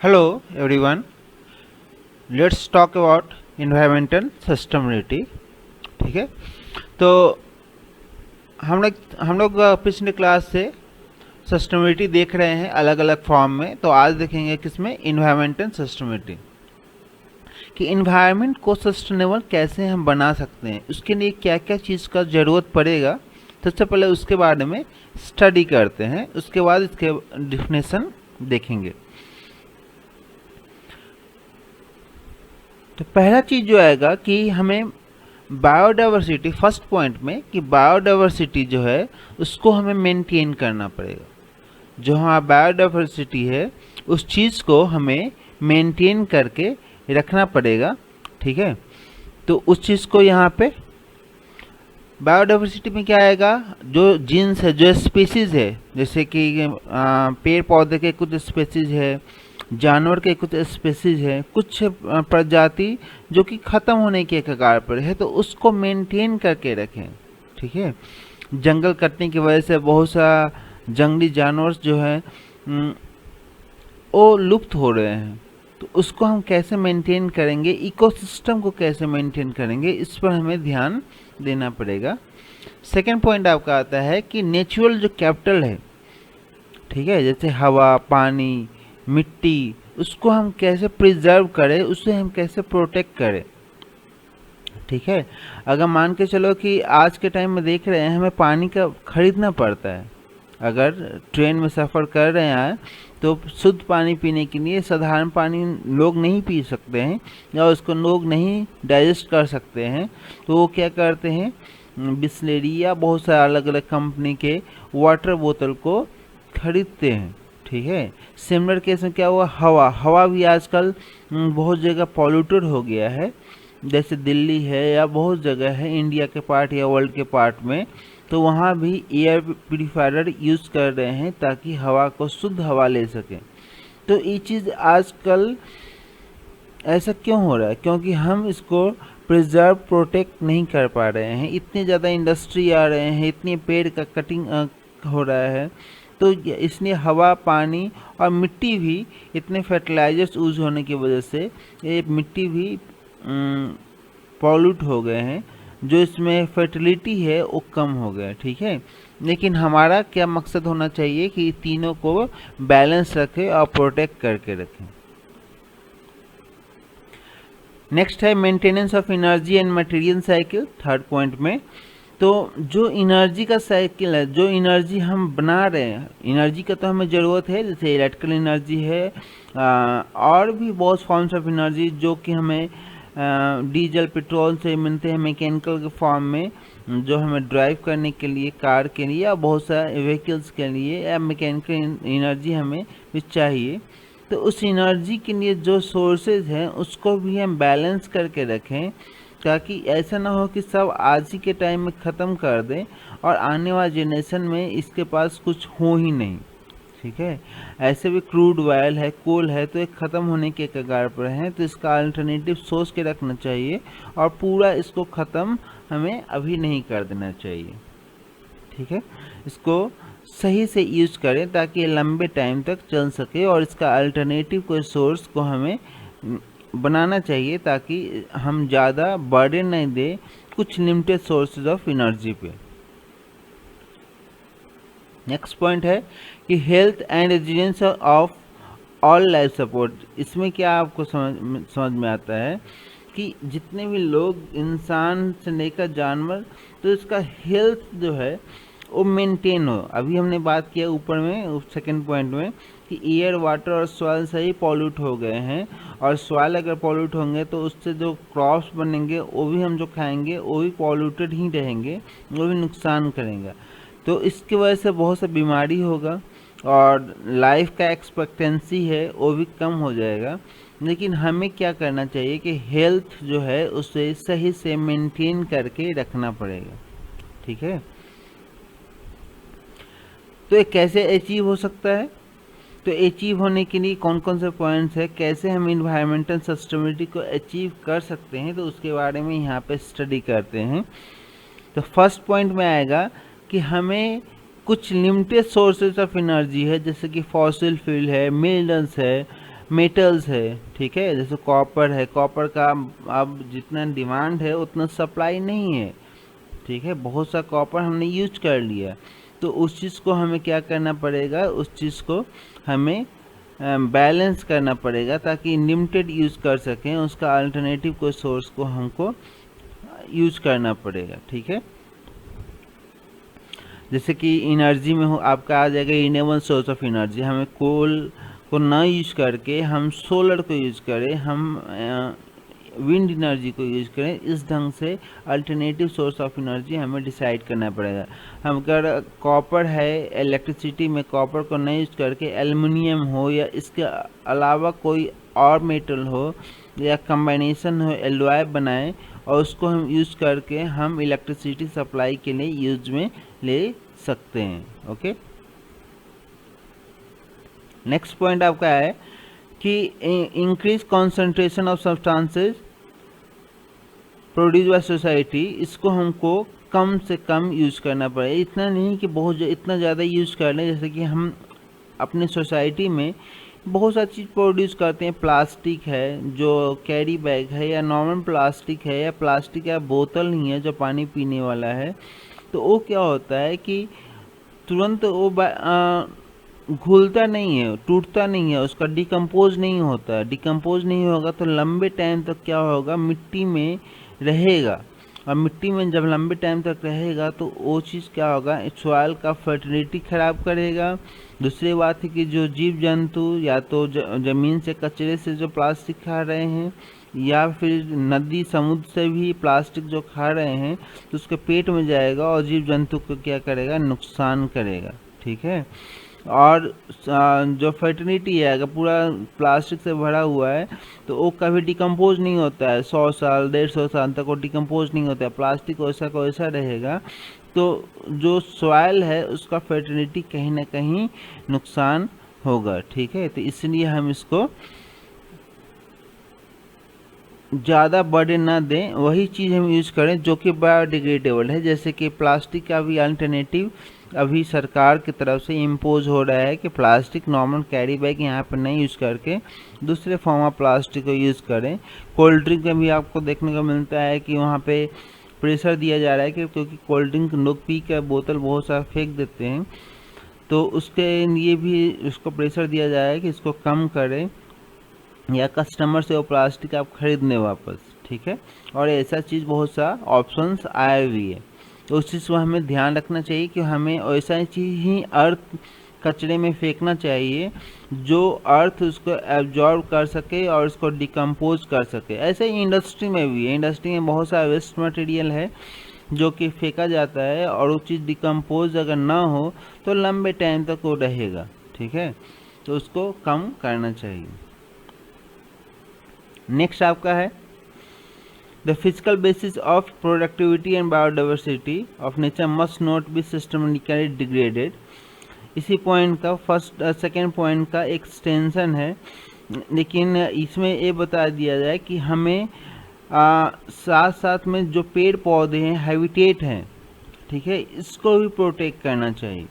Hello everyone, let's talk about environmental sustainability. ठीक है, तो हम लोग पिछले क्लास से सस्टेनेबिलिटी देख रहे हैं अलग अलग फॉर्म में। तो आज देखेंगे किसमें, इन्वायरमेंटल सस्टेनेबिलिटी, कि इन्वायरमेंट को सस्टेनेबल कैसे हम बना सकते हैं, उसके लिए क्या क्या चीज़ का ज़रूरत पड़ेगा। सबसे पहले उसके बारे में स्टडी करते हैं, उसके बाद इसके डिफिनेशन देखेंगे। तो पहला चीज़ जो आएगा कि हमें बायोडाइवर्सिटी, फर्स्ट पॉइंट में कि बायोडाइवर्सिटी जो है उसको हमें मेंटेन करना पड़ेगा। जो हमारा बायोडाइवर्सिटी है उस चीज़ को हमें मेंटेन करके रखना पड़ेगा। ठीक है, तो उस चीज़ को यहाँ पे बायोडाइवर्सिटी में क्या आएगा, जो जीन्स है, जो स्पीसीज़ है, जैसे कि पेड़ पौधे के कुछ स्पीसीज़ है, जानवर के कुछ स्पीसीज है, कुछ प्रजाति जो कि ख़त्म होने के कगार पर है, तो उसको मेंटेन करके रखें। ठीक है, जंगल कटने की वजह से बहुत सा जंगली जानवर जो है वो लुप्त हो रहे हैं, तो उसको हम कैसे मेंटेन करेंगे, इकोसिस्टम को कैसे मेंटेन करेंगे, इस पर हमें ध्यान देना पड़ेगा। सेकेंड पॉइंट आपका आता है कि नेचुरल जो कैपिटल है, ठीक है, जैसे हवा, पानी, मिट्टी, उसको हम कैसे प्रिजर्व करें, उसे हम कैसे प्रोटेक्ट करें। ठीक है, अगर मान के चलो कि आज के टाइम में देख रहे हैं हमें पानी का खरीदना पड़ता है, अगर ट्रेन में सफ़र कर रहे हैं तो शुद्ध पानी पीने के लिए साधारण पानी लोग नहीं पी सकते हैं या उसको लोग नहीं डाइजेस्ट कर सकते हैं, तो वो क्या करते हैं, बिस्लेरी या बहुत सारे अलग अलग कंपनी के वाटर बोतल को खरीदते हैं। ठीक है, सिमिलर केस में क्या हुआ, हवा भी आजकल बहुत जगह पॉल्यूटेड हो गया है, जैसे दिल्ली है या बहुत जगह है इंडिया के पार्ट या वर्ल्ड के पार्ट में, तो वहाँ भी एयर प्यूरिफायर यूज़ कर रहे हैं ताकि हवा को शुद्ध हवा ले सकें। तो ये चीज़ आजकल ऐसा क्यों हो रहा है, क्योंकि हम इसको प्रिजर्व प्रोटेक्ट नहीं कर पा रहे हैं। इतने ज़्यादा इंडस्ट्री आ रहे हैं, इतने पेड़ का कटिंग हो रहा है, तो इसलिए हवा, पानी और मिट्टी भी, इतने फर्टिलाइजर्स यूज होने की वजह से ये मिट्टी भी पॉल्यूट हो गए हैं, जो इसमें फर्टिलिटी है वो कम हो गया। ठीक है, लेकिन हमारा क्या मकसद होना चाहिए कि तीनों को बैलेंस रखें और प्रोटेक्ट करके रखें। नेक्स्ट है maintenance of energy and material cycle, third point में। तो जो एनर्जी का साइकिल है, जो एनर्जी हम बना रहे हैं, एनर्जी का तो हमें ज़रूरत है, जैसे इलेक्ट्रिकल एनर्जी है, और भी बहुत फॉर्म्स ऑफ एनर्जी जो कि हमें डीजल पेट्रोल से मिलते हैं मैकेनिकल के फॉर्म में, जो हमें ड्राइव करने के लिए, कार के लिए या बहुत सारे व्हीकल्स के लिए, या मैकेनिकल एनर्जी हमें भी चाहिए। तो उस एनर्जी के लिए जो सोर्सेज हैं उसको भी हम बैलेंस करके रखें, ताकि ऐसा ना हो कि सब आज ही के टाइम में ख़त्म कर दें और आने वाले जनरेशन में इसके पास कुछ हो ही नहीं। ठीक है, ऐसे भी क्रूड ऑयल है, कोल है, तो एक ख़त्म होने के कगार पर है, तो इसका अल्टरनेटिव सोच के रखना चाहिए और पूरा इसको ख़त्म हमें अभी नहीं कर देना चाहिए। ठीक है, इसको सही से यूज करें ताकि ये लंबे टाइम तक चल सके, और इसका अल्टरनेटिव कोई सोर्स को हमें बनाना चाहिए ताकि हम ज़्यादा बर्डन नहीं दें कुछ लिमिटेड सोर्सेज ऑफ एनर्जी पे। नेक्स्ट पॉइंट है कि health and resilience of all life support. इसमें क्या आपको समझ में आता है कि जितने भी लोग, इंसान से लेकर जानवर, तो इसका हेल्थ जो है वो मेंटेन हो। अभी हमने बात किया ऊपर में सेकंड पॉइंट में कि एयर, वाटर और सॉइल सही पॉल्यूट हो गए हैं, और सॉइल अगर पॉल्यूट होंगे तो उससे जो क्रॉप्स बनेंगे वो भी हम जो खाएंगे वो भी पॉल्यूटेड ही रहेंगे, वो भी नुकसान करेंगे। तो इसकी वजह से बहुत सा बीमारी होगा और लाइफ का एक्सपेक्टेंसी है वो भी कम हो जाएगा। लेकिन हमें क्या करना चाहिए कि हेल्थ जो है उसे सही से मेंटेन करके रखना पड़ेगा। ठीक है, तो ये कैसे अचीव हो सकता है, तो अचीव होने के लिए कौन कौन से पॉइंट्स है, कैसे हम इन्वायरमेंटल सस्टेनेबिलिटी को अचीव कर सकते हैं, तो उसके बारे में यहाँ पे स्टडी करते हैं। तो फर्स्ट पॉइंट में आएगा कि हमें कुछ लिमिटेड सोर्सेज ऑफ एनर्जी है, जैसे कि फॉसिल फ्यूल है, मिनरल्स है, मेटल्स है, ठीक है, जैसे कॉपर है, कॉपर का अब जितना डिमांड है उतना सप्लाई नहीं है, ठीक है, बहुत सा कॉपर हमने यूज कर लिया, तो उस चीज़ को हमें क्या करना पड़ेगा, उस चीज़ को हमें बैलेंस करना पड़ेगा ताकि लिमिटेड यूज़ कर सकें, उसका अल्टरनेटिव कोई सोर्स को हमको यूज करना पड़ेगा, ठीक है। जैसे कि एनर्जी में हो आपका आ जाएगा रिन्यूएबल सोर्स ऑफ एनर्जी, हमें कोल को ना यूज करके हम सोलर को यूज करें, हम विंड एनर्जी को यूज करें, इस ढंग से अल्टरनेटिव सोर्स ऑफ एनर्जी हमें डिसाइड करना पड़ेगा। हम अगर कॉपर है, इलेक्ट्रिसिटी में कॉपर को नहीं यूज करके एल्युमिनियम हो या इसके अलावा कोई और मेटल हो या कम्बाइनेशन हो, एलॉय बनाएं और उसको हम यूज करके हम इलेक्ट्रिसिटी सप्लाई के लिए यूज में ले सकते हैं। ओके, नेक्स्ट पॉइंट आपका है कि increase concentration of substances produce by society, इसको हमको कम से कम यूज करना पड़ेगा, इतना नहीं कि बहुत इतना ज़्यादा यूज कर लें। जैसे कि हम अपने सोसाइटी में बहुत सारी चीज़ प्रोड्यूस करते हैं, प्लास्टिक है जो कैरी बैग है, या नॉर्मल प्लास्टिक है, या प्लास्टिक या बोतल नहीं है जो पानी पीने वाला है, तो वो क्या होता है कि तुरंत वो घुलता नहीं है, टूटता नहीं है, उसका डिकम्पोज नहीं होता, डिकम्पोज नहीं होगा तो लंबे टाइम तक क्या होगा, मिट्टी में रहेगा, और मिट्टी में जब लंबे टाइम तक रहेगा तो वो चीज़ क्या होगा, सॉइल का फर्टिलिटी खराब करेगा। दूसरी बात है कि जो जीव जंतु या तो ज़मीन से कचरे से जो प्लास्टिक खा रहे हैं या फिर नदी समुद्र से भी प्लास्टिक जो खा रहे हैं तो उसके पेट में जाएगा और जीव जंतु को क्या करेगा, नुकसान करेगा, ठीक है। और जो फर्टिलिटी है अगर पूरा प्लास्टिक से भरा हुआ है तो वो कभी डिकम्पोज नहीं होता है, 100 साल 150 साल तक वो डिकम्पोज नहीं होता है, प्लास्टिक वैसा को वैसा रहेगा, तो जो सॉइल है उसका फर्टिलिटी कहीं ना कहीं नुकसान होगा, ठीक है। तो इसलिए हम इसको ज़्यादा बर्डन ना दें, वही चीज़ हम यूज़ करें जो कि बायोडिग्रेडेबल है। जैसे कि प्लास्टिक का भी अल्टरनेटिव अभी सरकार की तरफ से इम्पोज हो रहा है कि प्लास्टिक नॉर्मल कैरी बैग यहाँ पर नहीं यूज़ करके दूसरे फॉर्म ऑफ प्लास्टिक को यूज़ करें। कोल्ड ड्रिंक में भी आपको देखने को मिलता है कि वहाँ पे प्रेशर दिया जा रहा है कि क्योंकि कोल्ड ड्रिंक लोग पी कर बोतल बहुत सारा फेंक देते हैं, तो उसके लिए भी उसको प्रेशर दिया जा रहा है कि इसको कम करें या कस्टमर से वो प्लास्टिक आप खरीद लें वापस, ठीक है। और ऐसा चीज़ बहुत सा ऑप्शंस आए हुई है, तो उस चीज़ को हमें ध्यान रखना चाहिए कि हमें ऐसा चीज़ ही अर्थ कचरे में फेंकना चाहिए जो अर्थ उसको एब्जॉर्ब कर सके और उसको डिकम्पोज कर सके। ऐसे ही इंडस्ट्री में भी है, इंडस्ट्री में बहुत सारा वेस्ट मटेरियल है जो कि फेंका जाता है और वो चीज़ डिकम्पोज अगर ना हो तो लंबे टाइम तक वो रहेगा, ठीक है, तो उसको कम करना चाहिए। नेक्स्ट आपका है the physical basis of productivity and biodiversity of nature must not be systematically degraded. इसी पॉइंट का फर्स्ट सेकेंड पॉइंट का एक्सटेंशन है, लेकिन इसमें ये बता दिया जाए कि हमें साथ साथ में जो पेड़ पौधे हैं, हैबिटेट हैं, ठीक है, इसको भी प्रोटेक्ट करना चाहिए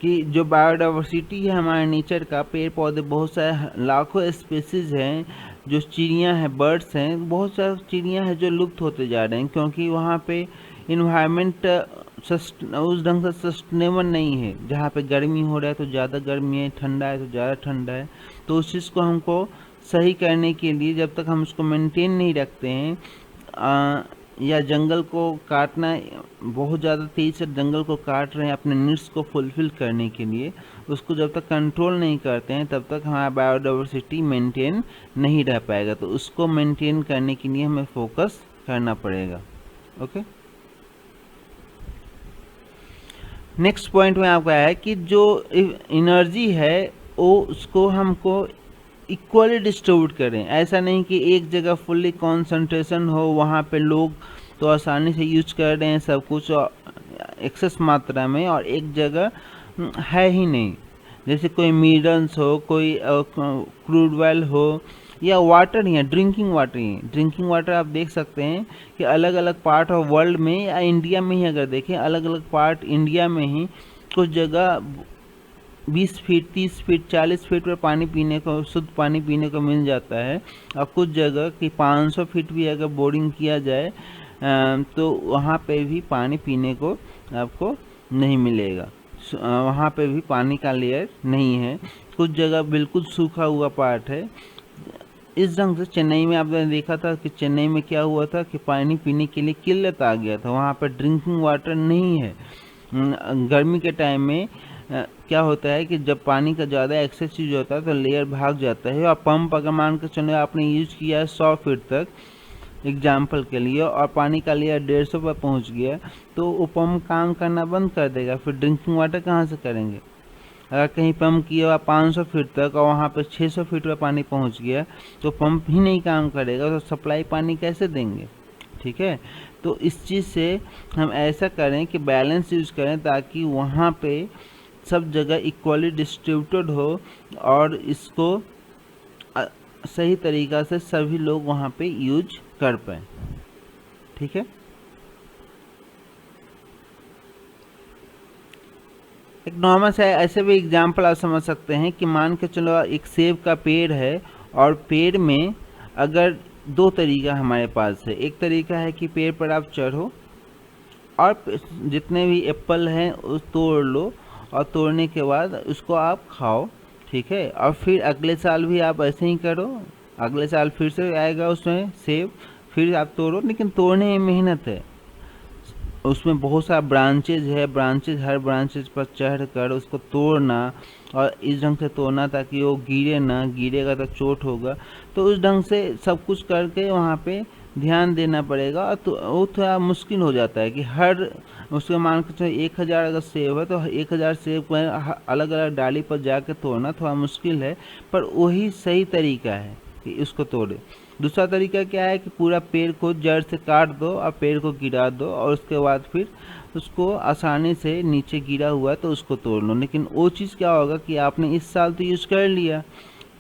कि जो बायोडाइवर्सिटी है हमारे नेचर का, पेड़ पौधे बहुत सारे लाखों स्पीसीज हैं, जो चिड़ियाँ हैं, बर्ड्स हैं, बहुत सारी चिड़ियाँ हैं जो लुप्त होते जा रहे हैं क्योंकि वहाँ पे इन्वायरमेंट उस ढंग से सस्टेनेबल नहीं है। जहाँ पे गर्मी हो रहा है तो ज़्यादा गर्मी है, ठंडा है तो ज़्यादा ठंडा है, तो उस चीज़ को हमको सही करने के लिए जब तक हम उसको मेंटेन नहीं रखते हैं या जंगल को काटना, बहुत ज़्यादा तेज़ से जंगल को काट रहे हैं अपने नीड्स को फुलफ़िल करने के लिए, उसको जब तक कंट्रोल नहीं करते हैं तब तक हमारा बायोडाइवर्सिटी मेंटेन नहीं रह पाएगा। तो उसको मेंटेन करने के लिए हमें फोकस करना पड़ेगा। ओके, नेक्स्ट पॉइंट में आपका है कि जो एनर्जी है वो उसको हमको इक्वली डिस्ट्रीब्यूट करें। ऐसा नहीं कि एक जगह फुल्ली कॉन्सेंट्रेशन हो, वहाँ पे लोग तो आसानी से यूज कर रहे हैं सब कुछ एक्सेस मात्रा में, और एक जगह है ही नहीं। जैसे कोई मिनरल्स हो, कोई क्रूड ऑयल हो, या वाटर ही है, ड्रिंकिंग वाटर ही है। ड्रिंकिंग वाटर आप देख सकते हैं कि अलग अलग पार्ट ऑफ वर्ल्ड में या इंडिया में ही अगर देखें, अलग अलग पार्ट इंडिया में ही कुछ जगह 20 फीट 30 फीट 40 फीट पर पानी पीने को, शुद्ध पानी पीने को मिल जाता है। और कुछ जगह कि 500 फीट भी अगर बोरिंग किया जाए तो वहाँ पे भी पानी पीने को आपको नहीं मिलेगा, वहाँ पे भी पानी का लेयर नहीं है। कुछ जगह बिल्कुल सूखा हुआ पार्ट है। इस ढंग से चेन्नई में आपने देखा था कि चेन्नई में क्या हुआ था कि पानी पीने के लिए किल्लत आ गया था, वहाँ पर ड्रिंकिंग वाटर नहीं है। गर्मी के टाइम में क्या होता है कि जब पानी का ज़्यादा एक्सेस यूज होता है तो लेयर भाग जाता है। और पंप अगर मान के चलो आपने यूज किया है 100 फीट तक एग्जाम्पल के लिए, और पानी का लेयर 150 पर पहुँच गया, तो वो पंप काम करना बंद कर देगा। फिर ड्रिंकिंग वाटर कहाँ से करेंगे? अगर कहीं पंप किया 500 फीट तक और वहाँ पर 600 फीट पर पानी पहुँच गया तो पंप ही नहीं काम करेगा, तो सप्लाई पानी कैसे देंगे? ठीक है, तो इस चीज़ से हम ऐसा करें कि बैलेंस यूज करें ताकि वहाँ पे सब जगह इक्वली डिस्ट्रीब्यूटेड हो और इसको सही तरीक़ा से सभी लोग वहाँ पे यूज कर पाए। ठीक है, एक नॉर्मल से ऐसे भी एग्जाम्पल आप समझ सकते हैं कि मान के चलो एक सेब का पेड़ है और पेड़ में अगर दो तरीका हमारे पास है। एक तरीका है कि पेड़ पर आप चढ़ो और जितने भी एप्पल हैं उस तोड़ लो और तोड़ने के बाद उसको आप खाओ। ठीक है, और फिर अगले साल भी आप ऐसे ही करो, अगले साल फिर से आएगा उसमें सेब, फिर आप तोड़ो। लेकिन तोड़ने में मेहनत है, उसमें बहुत सारा ब्रांचेज है, हर ब्रांचेज पर चढ़ कर उसको तोड़ना और इस ढंग से तोड़ना ताकि वो गिरे ना, गिरेगा तो चोट होगा। तो उस ढंग से सब कुछ करके वहाँ पे ध्यान देना पड़ेगा। तो वो थोड़ा मुश्किल हो जाता है कि हर उसके मान के चलो 1000 अगर सेब है तो 1000 सेब को अलग अलग डाली पर जाकर तोड़ना थोड़ा मुश्किल है, पर वही सही तरीका है कि उसको तोड़े। दूसरा तरीका क्या है कि पूरा पेड़ को जड़ से काट दो और पेड़ को गिरा दो और उसके बाद फिर उसको आसानी से नीचे गिरा हुआ तो उसको तोड़ लो। लेकिन वो चीज़ क्या होगा कि आपने इस साल तो यूज़ कर लिया,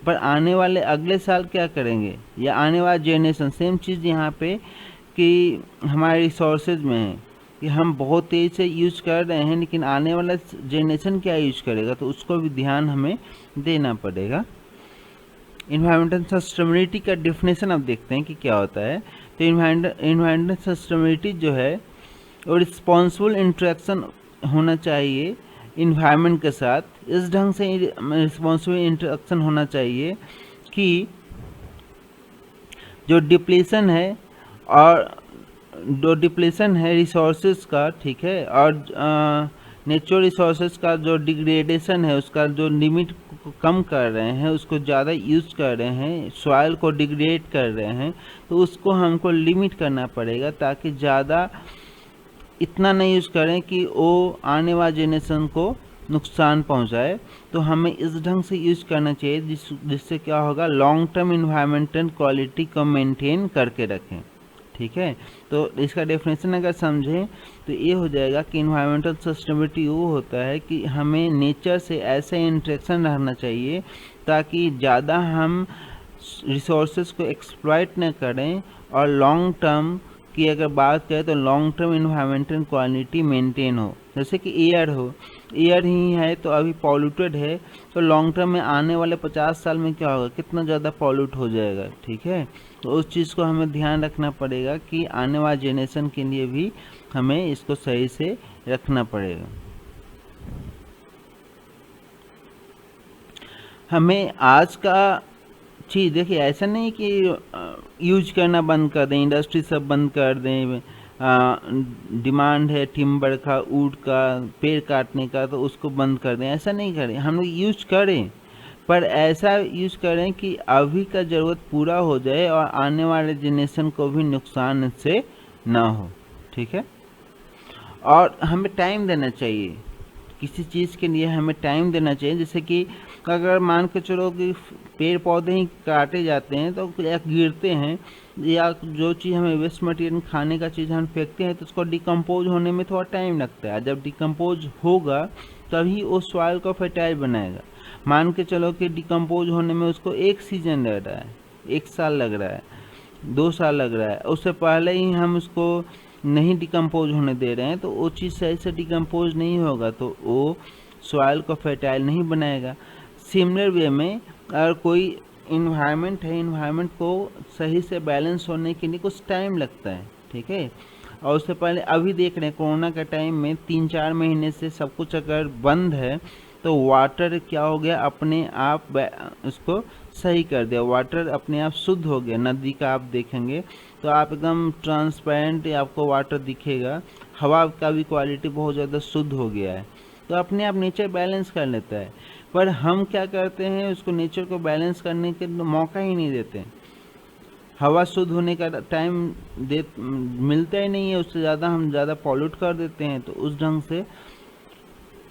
पर आने वाले अगले साल क्या करेंगे, या आने वाला जेनरेशन। सेम चीज़ यहाँ पे कि हमारे रिसोर्सेज में है कि हम बहुत तेज़ी से यूज कर रहे हैं, लेकिन आने वाला जेनरेशन क्या यूज करेगा, तो उसको भी ध्यान हमें देना पड़ेगा। इन्वायरमेंटल सस्टेनेबिलिटी का डेफिनेशन अब देखते हैं कि क्या होता है। तो इन्वायरमेंटल सस्टेनेबिलिटी जो है वो रिस्पॉन्सिबल इंटरेक्शन होना चाहिए इन्वायरमेंट के साथ। इस ढंग से रिस्पॉन्सिबल इंटरेक्शन होना चाहिए कि जो डिप्लीशन है और जो डिप्लीशन है रिसोर्सेज का, ठीक है, और नेचुरल रिसोर्सेज का जो डिग्रेडेशन है उसका जो लिमिट को कम कर रहे हैं, उसको ज़्यादा यूज़ कर रहे हैं, सॉइल को डिग्रेड कर रहे हैं, तो उसको हमको लिमिट करना पड़ेगा ताकि ज़्यादा इतना नहीं यूज़ करें कि वो आने वाले जेनरेशन को नुकसान पहुंचाए। तो हमें इस ढंग से यूज़ करना चाहिए जिससे क्या होगा, लॉन्ग टर्म इन्वायरमेंटल क्वालिटी को मेंटेन करके रखें। ठीक है, तो इसका डेफिनेशन अगर समझें तो ये हो जाएगा कि इन्वायरमेंटल सस्टेनेबिलिटी वो होता है कि हमें नेचर से ऐसे इंटरेक्शन रहना चाहिए ताकि ज़्यादा हम रिसोर्सेज को एक्सप्लॉइट न करें, और लॉन्ग टर्म की अगर बात करें तो long term environmental quality maintain हो। जैसे कि एयर हो, एयर ही है तो अभी पॉल्यूटेड है, तो लॉन्ग टर्म में आने वाले 50 साल में क्या होगा, कितना ज़्यादा पॉल्यूट हो जाएगा। ठीक है, तो उस चीज़ को हमें ध्यान रखना पड़ेगा कि आने वाले जेनरेशन के लिए भी हमें इसको सही से रखना पड़ेगा। हमें आज का चीज़ देखिए, ऐसा नहीं कि यूज करना बंद कर दें, इंडस्ट्री सब बंद कर दें, डिमांड है टिम्बर का, वुड का, पेड़ काटने का, तो उसको बंद कर दें, ऐसा नहीं करें। हम लोग यूज करें, पर ऐसा यूज करें कि अभी का ज़रूरत पूरा हो जाए और आने वाले जनरेशन को भी नुकसान इससे ना हो। ठीक है, और हमें टाइम देना चाहिए, किसी चीज़ के लिए हमें टाइम देना चाहिए। जैसे कि अगर मान के चलो कि पेड़ पौधे ही काटे जाते हैं तो या गिरते हैं, या जो चीज़ हमें वेस्ट मटेरियल खाने का चीज़ हम फेंकते हैं तो उसको डिकम्पोज होने में थोड़ा टाइम लगता है। जब डिकम्पोज होगा तभी वो सॉइल को फर्टाइल बनाएगा। मान के चलो कि डिकम्पोज होने में उसको 1 सीजन लग रहा है, 1 साल लग रहा है, 2 साल लग रहा है, उससे पहले ही हम उसको नहीं डिकम्पोज होने दे रहे हैं, तो वो चीज़ सही से डिकम्पोज नहीं होगा, तो वो सॉइल को फर्टाइल नहीं बनाएगा। सिमिलर वे में अगर कोई इन्वायरमेंट है, इन्वायरमेंट को सही से बैलेंस होने के लिए कुछ टाइम लगता है, ठीक है। और उससे पहले अभी देख रहे हैं कोरोना के टाइम में 3-4 महीने से सब कुछ अगर बंद है तो वाटर क्या हो गया, अपने आप उसको सही कर दिया, वाटर अपने आप शुद्ध हो गया। नदी का आप देखेंगे तो आप एकदम ट्रांसपेरेंट आपको वाटर दिखेगा, हवा का भी क्वालिटी बहुत ज़्यादा शुद्ध हो गया है। तो अपने आप नेचर बैलेंस कर लेता है, पर हम क्या करते हैं, उसको नेचर को बैलेंस करने के मौका ही नहीं देते। हवा शुद्ध होने का टाइम दे मिलता ही नहीं है, उससे ज़्यादा हम ज़्यादा पॉल्यूट कर देते हैं। तो उस ढंग से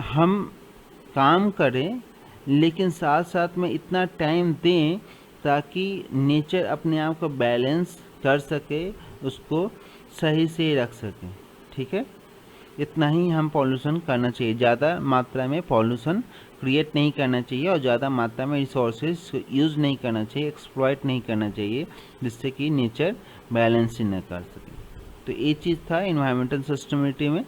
हम काम करें, लेकिन साथ साथ में इतना टाइम दें ताकि नेचर अपने आप को बैलेंस कर सके, उसको सही से रख सके, ठीक है। इतना ही हम पॉल्यूशन करना चाहिए, ज़्यादा मात्रा में पॉल्यूशन क्रिएट नहीं करना चाहिए और ज़्यादा मात्रा में रिसोर्सेज यूज़ नहीं करना चाहिए, एक्सप्लॉइट नहीं करना चाहिए, जिससे कि नेचर बैलेंस ही न कर सके। तो ये चीज़ था इन्वायरमेंटल सस्टेनेबिलिटी में।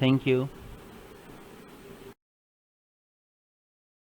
Thank you.